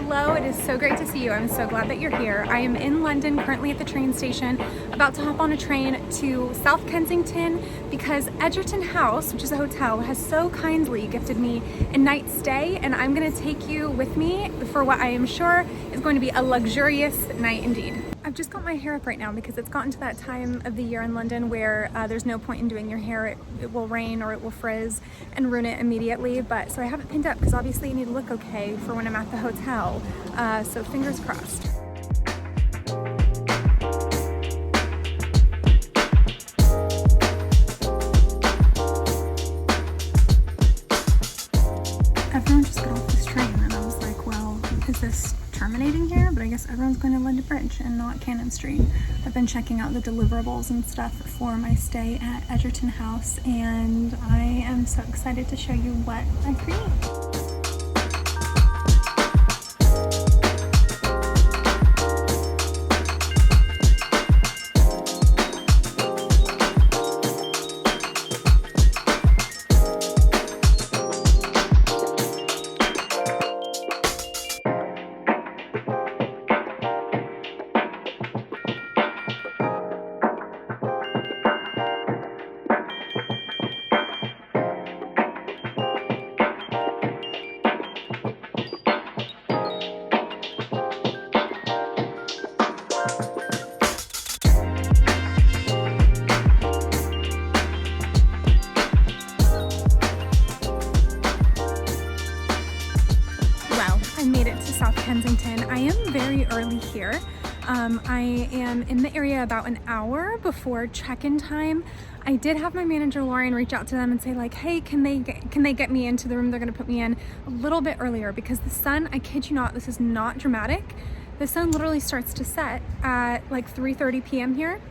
Hello, it is so great to see you. I'm so glad that you're here. I am in London, currently at the train station, about to hop on a train to South Kensington because Egerton House, which is a hotel, has so kindly gifted me a night stay, and I'm going to take you with me for what I am sure is going to be a luxurious night indeed. I've just got my hair up right now because it's gotten to that time of the year in London where there's no point in doing your hair. It will rain or it will frizz and ruin it immediately. But so I have it pinned up because obviously you need to look okay for when I'm at the hotel. So fingers crossed. Everyone just got off this train and I was like, well, is this terminating here? But I guess everyone's going to London Bridge and not Cannon Street. I've been checking out the deliverables and stuff for my stay at Egerton House, and I am so excited to show you what I create. I made it to South Kensington. I am very early here. I am in the area about an hour before check-in time. I did have my manager Lauren reach out to them and say like, hey, can they get me into the room they're gonna put me in a little bit earlier, because the sun, I kid you not, this is not dramatic, the sun literally starts to set at like 3:30 p.m. here.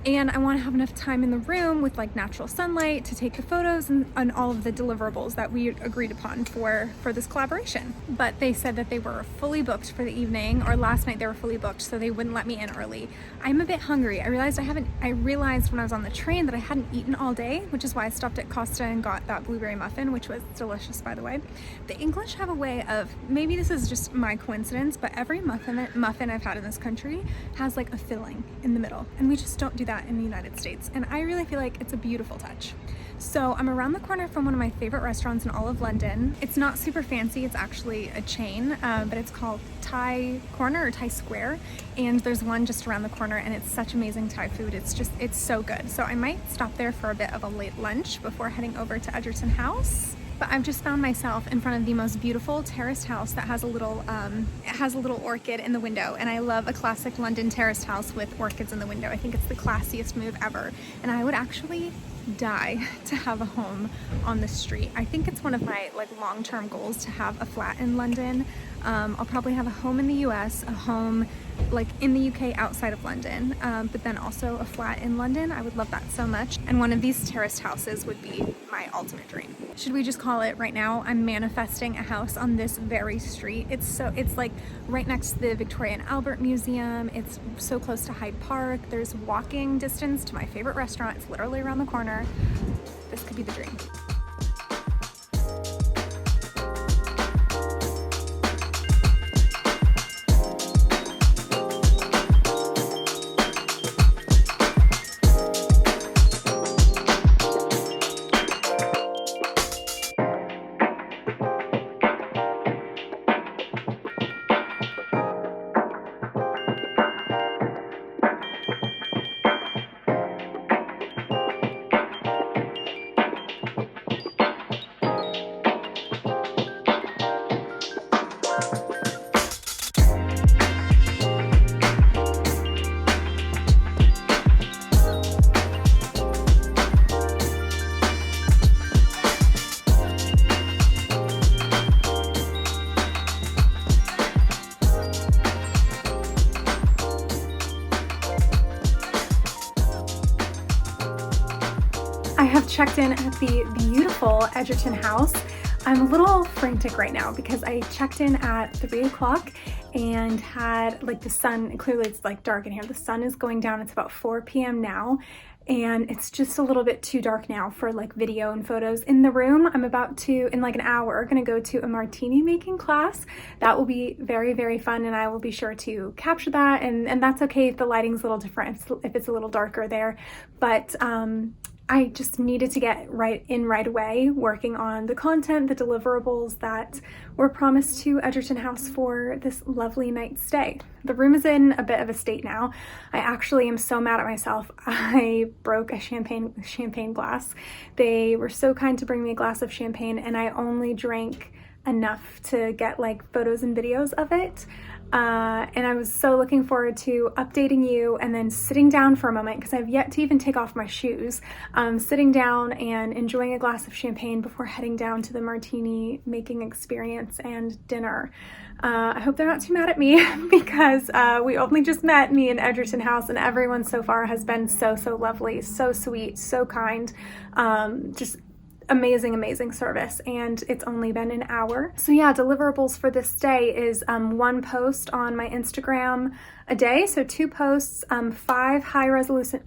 And I want to have enough time in the room with like natural sunlight to take the photos and all of the deliverables that we agreed upon for this collaboration. But they said that they were fully booked for the evening, or last night they were fully booked, so they wouldn't let me in early. I'm a bit hungry. I realized when I was on the train that I hadn't eaten all day, which is why I stopped at Costa and got that blueberry muffin, which was delicious, by the way. The English have a way of, maybe this is just my coincidence, but every muffin I've had in this country has like a filling in the middle, and we just don't do that in the United States, and I really feel like it's a beautiful touch. So I'm around the corner from one of my favorite restaurants in all of London. It's not super fancy, it's actually a chain, but it's called Thai Corner or Thai Square, and there's one just around the corner, and it's such amazing Thai food. It's so good. So I might stop there for a bit of a late lunch before heading over to Egerton House. But I've just found myself in front of the most beautiful terraced house that has a little orchid in the window, and I love a classic London terraced house with orchids in the window. I think it's the classiest move ever, and I would actually die to have a home on the street. I think it's one of my like long-term goals to have a flat in London. I'll probably have a home in the US, a home like in the UK outside of London, but then also a flat in London. I would love that so much, and one of these terraced houses would be my ultimate dream. Should we just call it right now, I'm manifesting a house on this very street. It's like right next to the Victoria and Albert Museum. It's so close to Hyde Park. There's walking distance to my favorite restaurant. It's literally around the corner. This could be the dream. I have checked in at the beautiful Egerton House. I'm a little frantic right now because I checked in at 3 o'clock and had like the sun, clearly it's like dark in here. The sun is going down. It's about 4 p.m. now. And it's just a little bit too dark now for like video and photos in the room. I'm about to, in like an hour, gonna go to a martini making class. That will be very, very fun, and I will be sure to capture that. And that's okay if the lighting's a little different, if it's a little darker there. But I just needed to get right away, working on the content, the deliverables that were promised to Egerton House for this lovely night's stay. The room is in a bit of a state now. I actually am so mad at myself. I broke a champagne glass. They were so kind to bring me a glass of champagne, and I only drank enough to get like photos and videos of it. And I was so looking forward to updating you and then sitting down for a moment, because I've yet to even take off my shoes, sitting down and enjoying a glass of champagne before heading down to the martini making experience and dinner. I hope they're not too mad at me because we only just met, me and Egerton House, and everyone so far has been so lovely, so sweet, so kind, just amazing service, and it's only been an hour. So yeah, deliverables for this day is 1 post on my Instagram a day, so 2 posts, 5 high resolution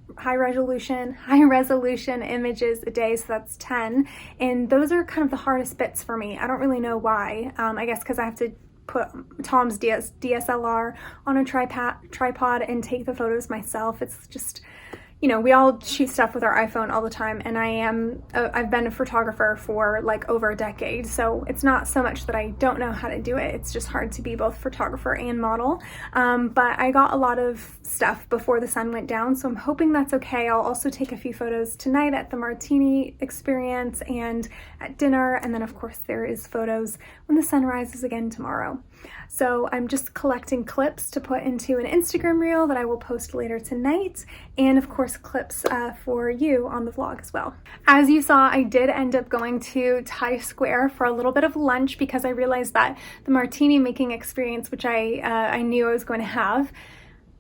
images a day, so that's 10. And those are kind of the hardest bits for me. I don't really know why. I guess because I have to put Tom's DSLR on a tripod and take the photos myself. It's just, you know, we all shoot stuff with our iPhone all the time, and I've been a photographer for like over a decade, so it's not so much that I don't know how to do it, it's just hard to be both photographer and model. But I got a lot of stuff before the sun went down, so I'm hoping that's okay. I'll also take a few photos tonight at the martini experience and at dinner, and then of course there is photos when the sun rises again tomorrow. So I'm just collecting clips to put into an Instagram reel that I will post later tonight, and of course clips for you on the vlog as well. As you saw, I did end up going to Times Square for a little bit of lunch because I realized that the martini making experience, which I knew I was going to have,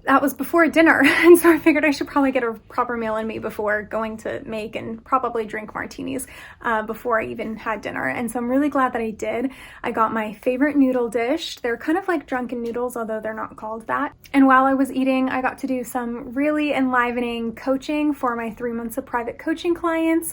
that was before dinner, and so I figured I should probably get a proper meal in me before going to make and probably drink martinis before I even had dinner. And so I'm really glad that I did. I got my favorite noodle dish. They're kind of like drunken noodles, although they're not called that. And while I was eating, I got to do some really enlivening coaching for my 3 months of private coaching clients.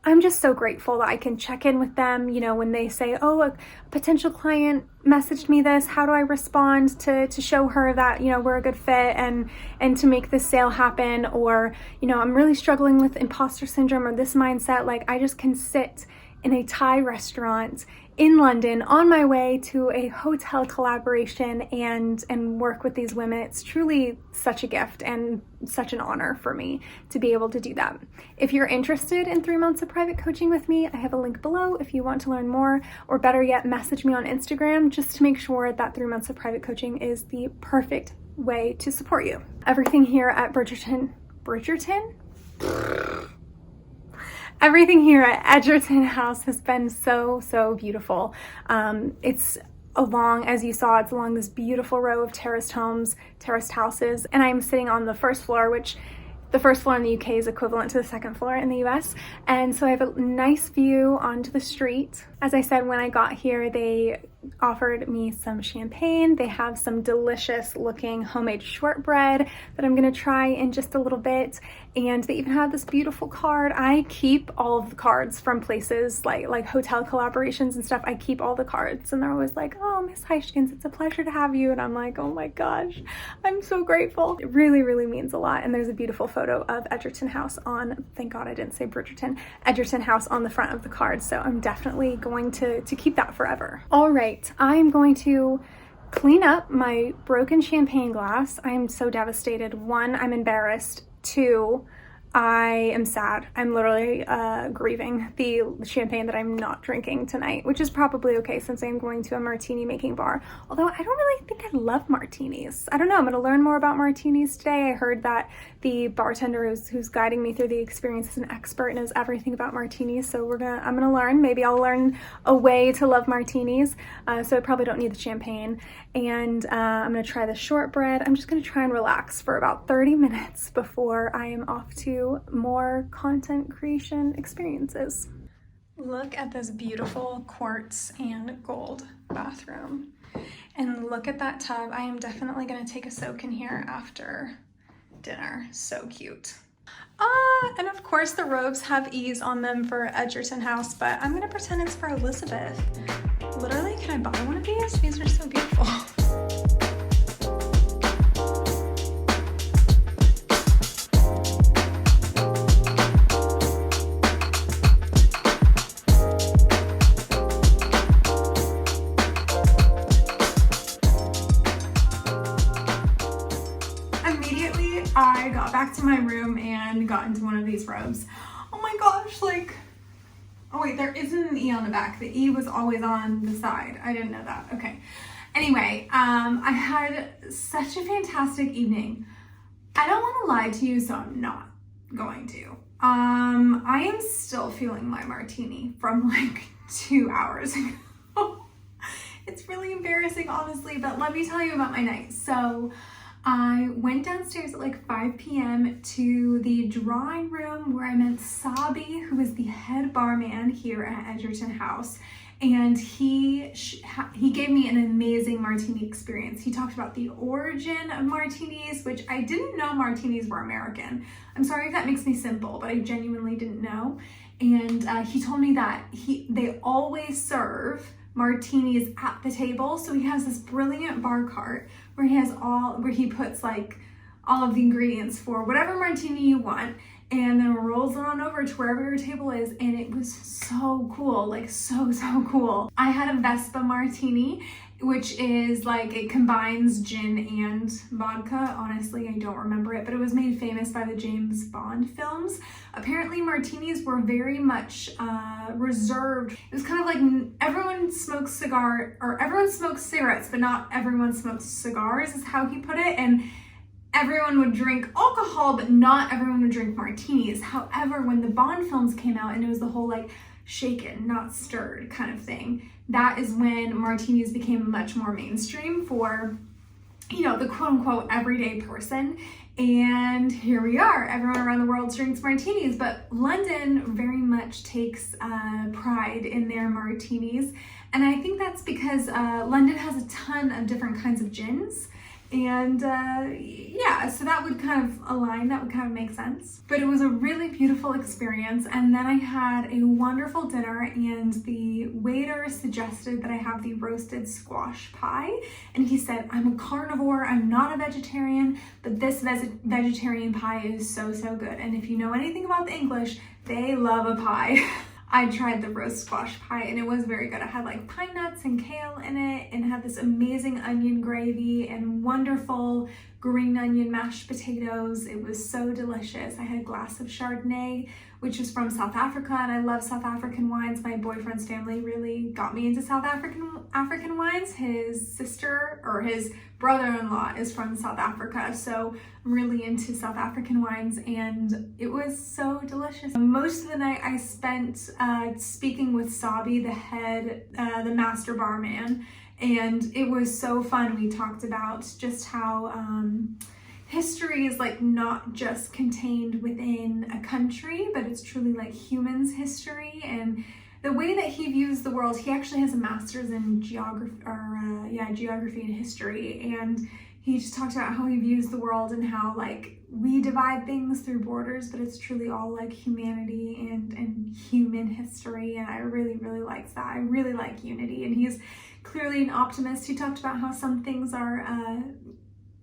I'm just so grateful that I can check in with them, you know, when they say, oh, a potential client messaged me this, how do I respond to show her that, you know, we're a good fit and to make this sale happen, or, you know, I'm really struggling with imposter syndrome or this mindset. Like, I just can sit in a Thai restaurant in London on my way to a hotel collaboration and work with these women. It's truly such a gift and such an honor for me to be able to do that. If you're interested in 3 months of private coaching with me, I have a link below if you want to learn more, or better yet, message me on Instagram just to make sure that 3 months of private coaching is the perfect way to support you. Everything here at Bridgerton? Everything here at Egerton House has been so beautiful. It's along, as you saw, it's along this beautiful row of terraced houses, and I'm sitting on the first floor, which the first floor in the UK is equivalent to the second floor in the US. And so I have a nice view onto the street. As I said, when I got here, they offered me some champagne. They have some delicious looking homemade shortbread that I'm gonna try in just a little bit. And they even have this beautiful card. I keep all of the cards from places like hotel collaborations and stuff. I keep all the cards, and they're always like, oh, Miss Heischkens, it's a pleasure to have you. And I'm like, oh my gosh, I'm so grateful. It really means a lot. And there's a beautiful photo of Egerton House on, thank God I didn't say Bridgerton, Egerton House on the front of the card. So I'm definitely going to keep that forever. All right, I'm going to clean up my broken champagne glass. I'm so devastated. 1, I'm embarrassed. 2, I am sad. I'm literally grieving the champagne that I'm not drinking tonight, which is probably okay since I'm going to a martini making bar. Although I don't really think I love martinis. I don't know, I'm gonna learn more about martinis today. I heard that the bartender who's guiding me through the experience is an expert and knows everything about martinis. So I'm gonna learn. Maybe I'll learn a way to love martinis. So I probably don't need the champagne. And I'm gonna try the shortbread. I'm just gonna try and relax for about 30 minutes before I am off to more content creation experiences. Look at this beautiful quartz and gold bathroom. And look at that tub. I am definitely gonna take a soak in here after dinner. So cute. And of course the robes have ease on them for Egerton House, but I'm gonna pretend it's for Elizabeth. Literally, can I buy one of these? These are so beautiful. Immediately, I got back to my room and got into one of these robes. Oh my gosh, like, oh wait, there isn't an E on the back. The E was always on the side. I didn't know that. Okay. Anyway, I had such a fantastic evening. I don't want to lie to you, so I'm not going to. I am still feeling my martini from like 2 hours ago. It's really embarrassing, honestly, but let me tell you about my night. So I went downstairs at like 5 p.m. to the drawing room where I met Sabi, who is the head barman here at Egerton House. And he gave me an amazing martini experience. He talked about the origin of martinis, which I didn't know martinis were American. I'm sorry if that makes me simple, but I genuinely didn't know. And he told me that they always serve martinis at the table. So he has this brilliant bar cart where he puts like all of the ingredients for whatever martini you want, and then rolls it on over to wherever your table is. And it was so cool, like so cool. I had a Vespa martini, which is like, it combines gin and vodka. Honestly, I don't remember it, but it was made famous by the James Bond films. Apparently martinis were very much reserved. It was kind of like everyone smokes cigarettes, but not everyone smokes cigars, is how he put it. And everyone would drink alcohol, but not everyone would drink martinis. However, when the Bond films came out and it was the whole like shaken, not stirred kind of thing, that is when martinis became much more mainstream for, you know, the quote unquote everyday person. And here we are, everyone around the world drinks martinis, but London very much takes pride in their martinis. And I think that's because London has a ton of different kinds of gins. And yeah, so that would kind of align, that would kind of make sense. But it was a really beautiful experience. And then I had a wonderful dinner, and the waiter suggested that I have the roasted squash pie. And he said, I'm a carnivore, I'm not a vegetarian, but this vegetarian pie is so good. And if you know anything about the English, they love a pie. I tried the roast squash pie and it was very good. It had like pine nuts and kale in it, and had this amazing onion gravy and wonderful green onion mashed potatoes. It was so delicious. I had a glass of Chardonnay, which is from South Africa, and I love South African wines. My boyfriend's family really got me into South African wines. His sister, or his brother-in-law, is from South Africa, so I'm really into South African wines, and it was so delicious. Most of the night I spent speaking with Sabi, the master barman, and it was so fun. We talked about just how history is like not just contained within a country, but it's truly like humans' history, and the way that he views the world. He actually has a master's in geography and history, and he just talked about how he views the world and how like we divide things through borders, but it's truly all like humanity and human history. And I really liked that. I really like unity, and he's clearly an optimist. He talked about how some things are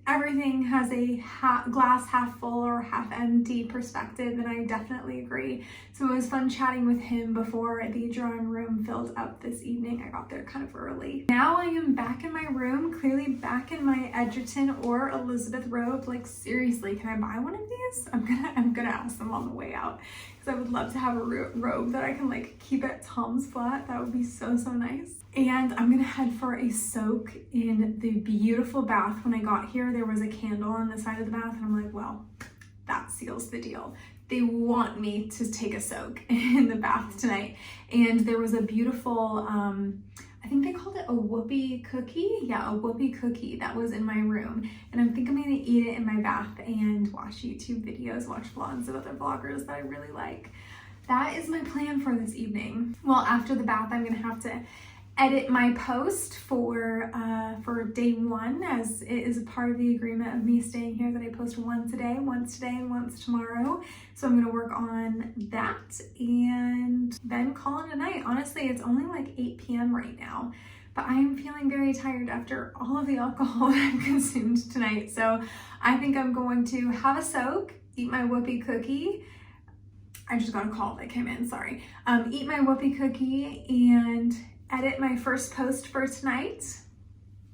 everything has a glass half full or half empty perspective, and I definitely agree. So it was fun chatting with him before the drawing room filled up this evening. I got there kind of early. Now I am back in my room, clearly back in my Egerton or Elizabeth robe. Like seriously, can I buy one of these? I'm gonna ask them on the way out, because I would love to have a robe that I can like keep at Tom's flat. That would be so nice. And I'm gonna head for a soak in the beautiful bath. When I got here, there was a candle on the side of the bath, and I'm like, well, that seals the deal. They want me to take a soak in the bath tonight. And there was a beautiful, I think they called it a whoopie cookie. Yeah, a whoopie cookie that was in my room. And I think I'm gonna eat it in my bath and watch YouTube videos, watch vlogs of other vloggers that I really like. That is my plan for this evening. Well, after the bath, I'm gonna have to edit my post for day one, as it is a part of the agreement of me staying here that I post once today, and once tomorrow. So I'm gonna work on that and then call it a night. Honestly, it's only like 8 p.m. right now, but I am feeling very tired after all of the alcohol that I've consumed tonight. So I think I'm going to have a soak, eat my whoopie cookie. I just got a call that came in, sorry. Eat my whoopie cookie and edit my first post for tonight.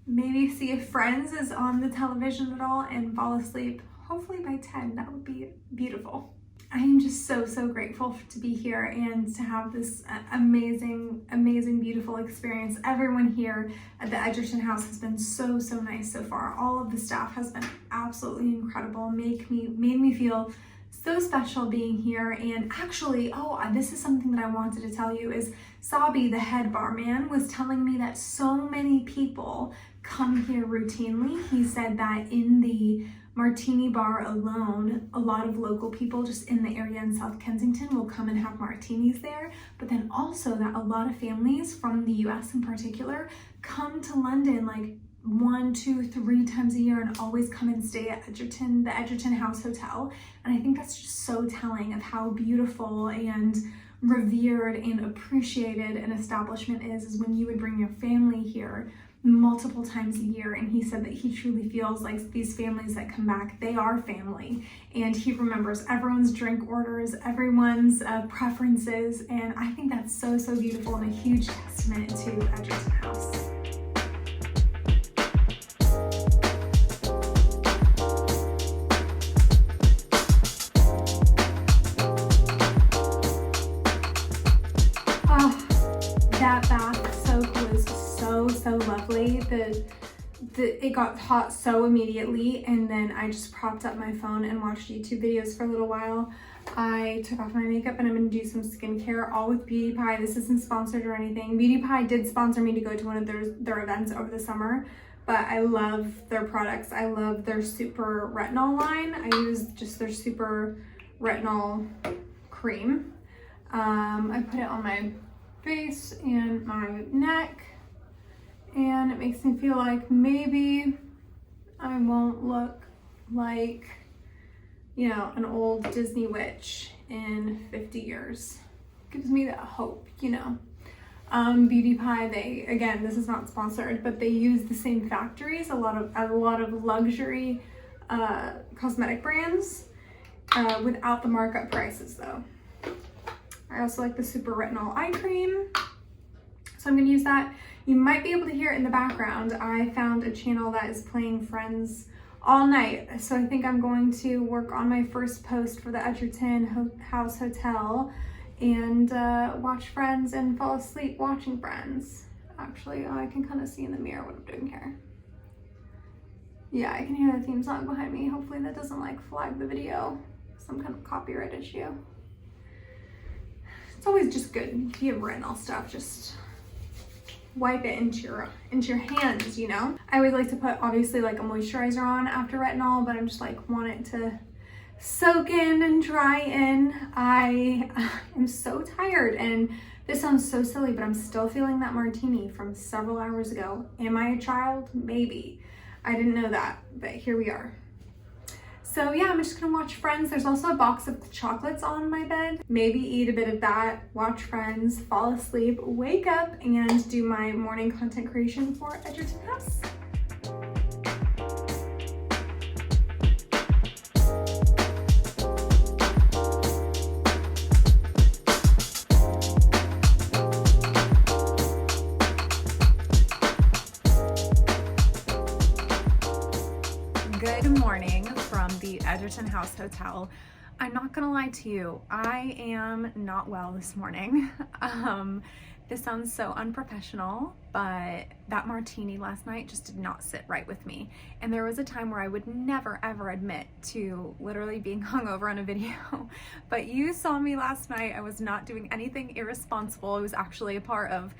Maybe see if Friends is on the television at all and fall asleep, hopefully by 10. That would be beautiful. I am just so grateful to be here and to have this amazing, beautiful experience. Everyone here at the Egerton House has been so nice so far. All of the staff has been absolutely incredible, made me feel so special being here. And actually, this is something that I wanted to tell you, is Sabi, the head barman, was telling me that so many people come here routinely. He said that in the martini bar alone, a lot of local people just in the area in South Kensington will come and have martinis there, but then also that a lot of families from the US in particular come to London like 1, 2, 3 times a year and always come and stay at Egerton, the Egerton House Hotel. And I think that's just so telling of how beautiful and revered and appreciated an establishment is when you would bring your family here multiple times a year. And he said that he truly feels like these families that come back, they are family, and he remembers everyone's drink orders, everyone's preferences, and I think that's so beautiful and a huge testament to Egerton House. That bath soak was so lovely. It got hot so immediately, and then I just propped up my phone and watched YouTube videos for a little while. I took off my makeup and I'm gonna do some skincare, all with Beauty Pie. This isn't sponsored or anything. Beauty Pie did sponsor me to go to one of their events over the summer, but I love their products. I love their Super Retinol line. I use just their Super Retinol cream. I put it on my face and my neck, and it makes me feel like maybe I won't look like, you know, an old Disney witch in 50 years. Gives me that hope, you know. Beauty Pie, again, this is not sponsored, but they use the same factories, a lot of luxury cosmetic brands without the markup prices though. I also like the Super Retinol eye cream, so I'm gonna use that. You might be able to hear it in the background. I found a channel that is playing Friends all night, so I think I'm going to work on my first post for the Egerton House Hotel and watch Friends and fall asleep watching Friends. Actually, I can kind of see in the mirror what I'm doing here. Yeah, I can hear the theme song behind me. Hopefully that doesn't like flag the video, some kind of copyright issue. It's always just good if you have retinol stuff, just wipe it into your hands, you know? I always like to put obviously like a moisturizer on after retinol, but I'm just like want it to soak in and dry in. I am so tired, and this sounds so silly, but I'm still feeling that martini from several hours ago. Am I a child? Maybe. I didn't know that, but here we are. So yeah, I'm just gonna watch Friends. There's also a box of chocolates on my bed. Maybe eat a bit of that, watch Friends, fall asleep, wake up, and do my morning content creation for Egerton House. Good morning from the Egerton House Hotel. I'm not gonna lie to you, I am not well this morning. This sounds so unprofessional, but that martini last night just did not sit right with me. And there was a time where I would never ever admit to literally being hungover on a video, but you saw me last night. I was not doing anything irresponsible. It was actually a part of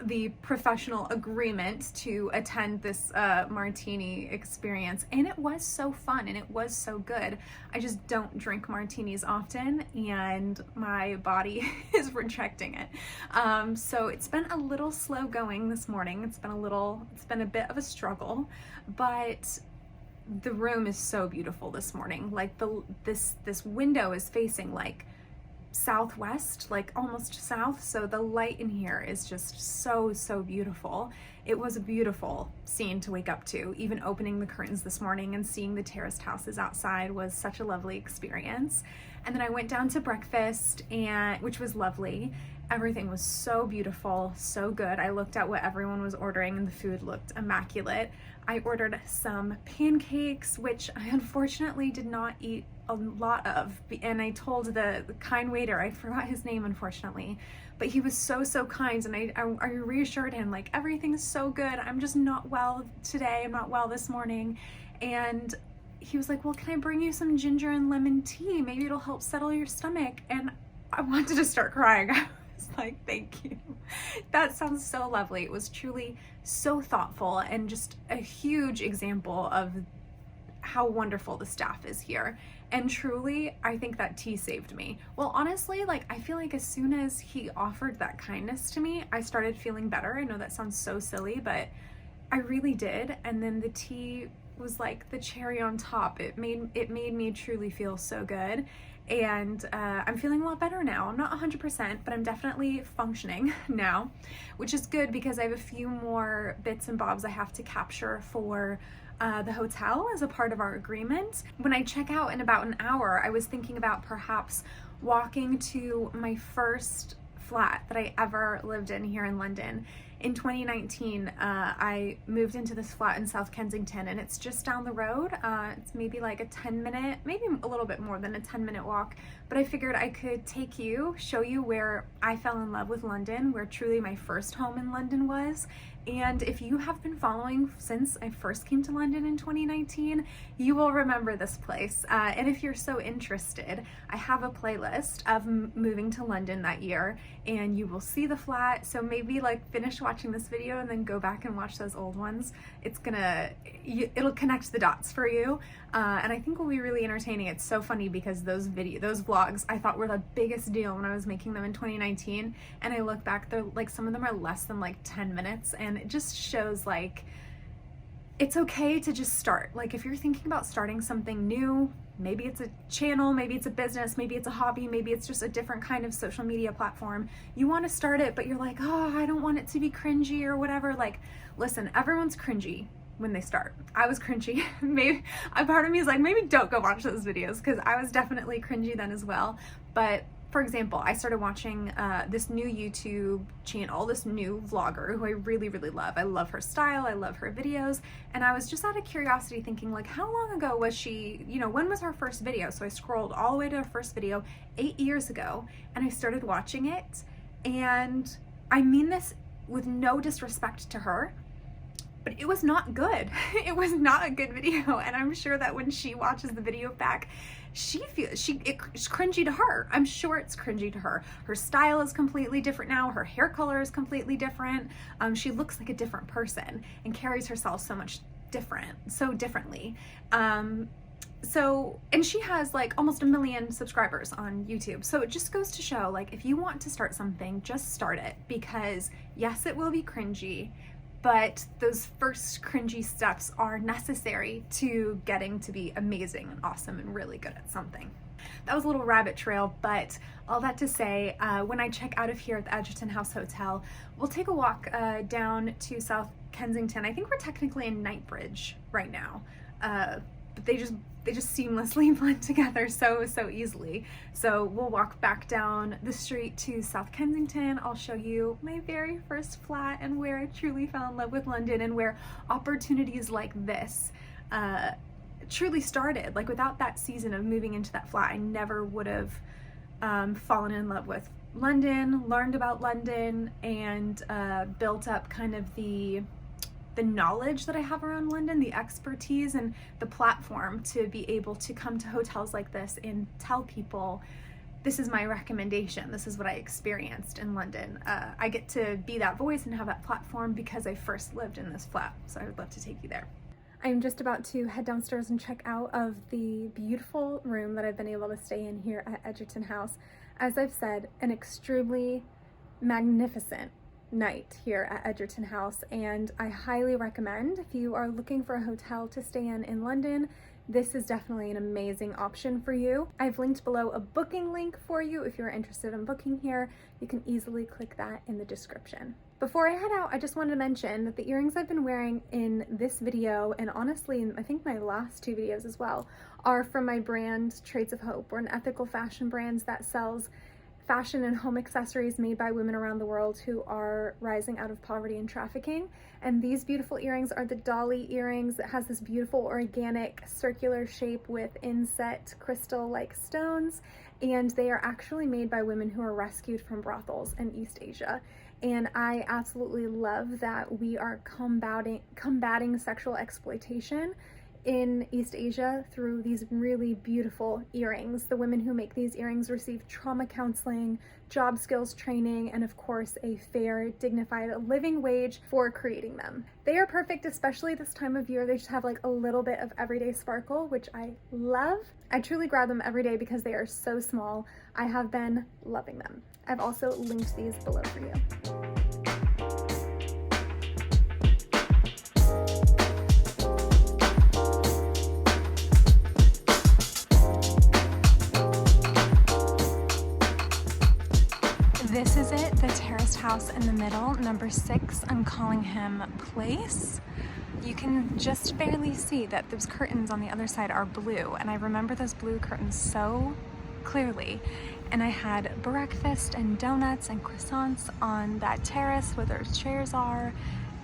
the professional agreement to attend this martini experience, and it was so fun and it was so good. I just don't drink martinis often, and my body is rejecting it. So it's been a little slow going this morning. It's been a bit of a struggle, but the room is so beautiful this morning. Like this window is facing like southwest, like almost south, so the light in here is just so beautiful. It was a beautiful scene to wake up to. Even opening the curtains this morning and seeing the terraced houses outside was such a lovely experience. And then I went down to breakfast, and which was lovely. Everything was so beautiful, so good. I looked at what everyone was ordering and the food looked immaculate. I ordered some pancakes, which I unfortunately did not eat a lot of, and I told the kind waiter, I forgot his name unfortunately, but he was so kind, and I reassured him like, everything's so good, I'm just not well today, I'm not well this morning. And he was like, well, can I bring you some ginger and lemon tea, maybe it'll help settle your stomach? And I wanted to start crying. I was like, thank you, that sounds so lovely. It was truly so thoughtful and just a huge example of how wonderful the staff is here. And truly, I think that tea saved me. Well, honestly, like, I feel like as soon as he offered that kindness to me, I started feeling better. I know that sounds so silly, but I really did. And then the tea was like the cherry on top. It made me truly feel so good. And I'm feeling a lot better now. I'm not 100%, but I'm definitely functioning now, which is good because I have a few more bits and bobs I have to capture for the hotel as a part of our agreement. When I check out in about an hour, I was thinking about perhaps walking to my first flat that I ever lived in here in London. In 2019, I moved into this flat in South Kensington, and it's just down the road. It's maybe like a 10-minute, maybe a little bit more than a 10-minute walk, but I figured I could take you, show you where I fell in love with London, where truly my first home in London was. And if you have been following since I first came to London in 2019, you will remember this place. And if you're so interested, I have a playlist of moving to London that year, and you will see the flat. So maybe like finish watching this video and then go back and watch those old ones. It'll connect the dots for you. And I think will be really entertaining. It's so funny because those vlogs I thought were the biggest deal when I was making them in 2019. And I look back, they're like, some of them are less than like 10 minutes. And it just shows like, it's okay to just start. Like if you're thinking about starting something new, maybe it's a channel, maybe it's a business, maybe it's a hobby, maybe it's just a different kind of social media platform. You want to start it, but you're like, oh, I don't want it to be cringy or whatever. Like, listen, everyone's cringy when they start. I was cringy. Maybe a part of me is like, maybe don't go watch those videos, because I was definitely cringy then as well. But for example, I started watching this new YouTube channel, this new vlogger who I really love. I love her style, I love her videos, and I was just out of curiosity thinking like, how long ago was she, when was her first video? So I scrolled all the way to her first video 8 years ago, and I started watching it, and I mean this with no disrespect to her, but it was not good. It was not a good video, and I'm sure that when she watches the video back, it's cringy to her. I'm sure it's cringy to her. Her style is completely different now. Her hair color is completely different. She looks like a different person and carries herself so differently. And she has like almost 1 million subscribers on YouTube. So it just goes to show, like, if you want to start something, just start it, because yes, it will be cringy, but those first cringy steps are necessary to getting to be amazing and awesome and really good at something. That was a little rabbit trail, but all that to say, when I check out of here at the Egerton House Hotel, we'll take a walk down to South Kensington. I think we're technically in Knightsbridge right now, but they just seamlessly blend together so easily. So we'll walk back down the street to South Kensington. I'll show you my very first flat and where I truly fell in love with London, and where opportunities like this truly started. Like, without that season of moving into that flat, I never would have fallen in love with London, learned about London, and built up kind of the knowledge that I have around London, the expertise and the platform to be able to come to hotels like this and tell people this is my recommendation. This is what I experienced in London. I get to be that voice and have that platform because I first lived in this flat. So I would love to take you there. I'm just about to head downstairs and check out of the beautiful room that I've been able to stay in here at Egerton House. As I've said, an extremely magnificent night here at Egerton House, and I highly recommend, if you are looking for a hotel to stay in London, this is definitely an amazing option for you. I've linked below a booking link for you if you're interested in booking here. You can easily click that in the description. Before I head out, I just wanted to mention that the earrings I've been wearing in this video, and honestly in I think my last 2 videos as well, are from my brand Trades of Hope. We're an ethical fashion brand that sells fashion and home accessories made by women around the world who are rising out of poverty and trafficking. And these beautiful earrings are the dolly earrings. It has this beautiful organic circular shape with inset crystal-like stones, and they are actually made by women who are rescued from brothels in East Asia. And I absolutely love that we are combating sexual exploitation in East Asia through these really beautiful earrings. The women who make these earrings receive trauma counseling, job skills training, and of course a fair, dignified living wage for creating them. They are perfect, especially this time of year. They just have like a little bit of everyday sparkle, which I love. I truly grab them every day because they are so small. I have been loving them. I've also linked these below for you. This is it, the terraced house in the middle, number 6. I'm calling him Place. You can just barely see that those curtains on the other side are blue, and I remember those blue curtains so clearly. And I had breakfast and donuts and croissants on that terrace where those chairs are,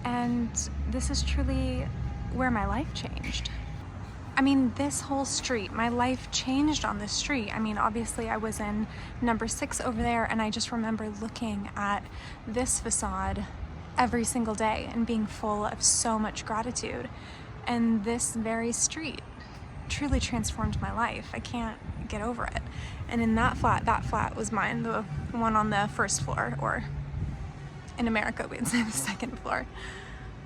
and this is truly where my life changed. I mean, this whole street, my life changed on this street. I mean, obviously I was in number 6 over there, and I just remember looking at this facade every single day and being full of so much gratitude. And this very street truly transformed my life. I can't get over it. And in that flat was mine, the one on the first floor, or in America we'd say the second floor.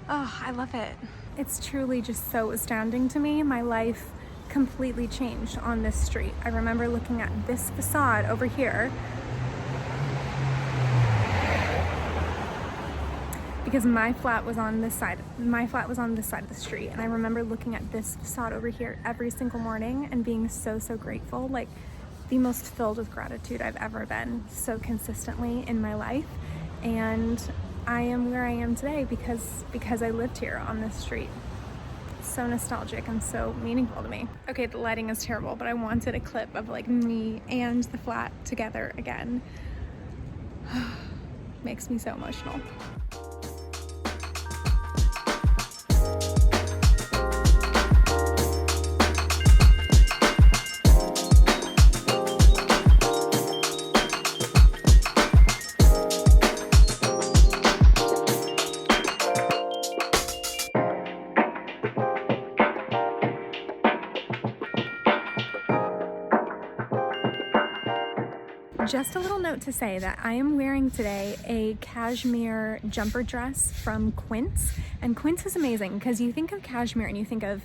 Oh, I love it. It's truly just so astounding to me. My life completely changed on this street. I remember looking at this facade over here because my flat was on this side. My flat was on this side of the street, and I remember looking at this facade over here every single morning and being so grateful, like the most filled with gratitude I've ever been so consistently in my life. And I am where I am today because I lived here on this street. So nostalgic and so meaningful to me. Okay, the lighting is terrible, but I wanted a clip of like me and the flat together again. Makes me so emotional. Just a little note to say that I am wearing today a cashmere jumper dress from Quince, and Quince is amazing because you think of cashmere and you think of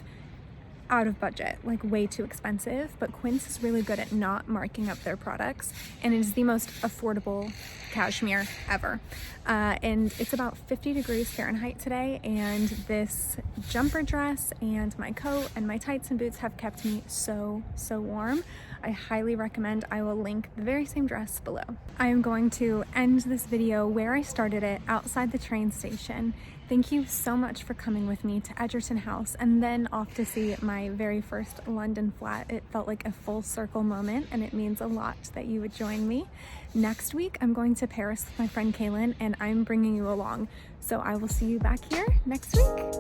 out of budget, like way too expensive, but Quince is really good at not marking up their products, and it is the most affordable cashmere ever. And it's about 50 degrees Fahrenheit today, and this jumper dress and my coat and my tights and boots have kept me so warm. I highly recommend. I will link the very same dress below. I am going to end this video where I started it, outside the train station. Thank you so much for coming with me to Egerton House and then off to see my very first London flat. It felt like a full circle moment, and it means a lot that you would join me. Next week, I'm going to Paris with my friend Kaylin, and I'm bringing you along. So I will see you back here next week.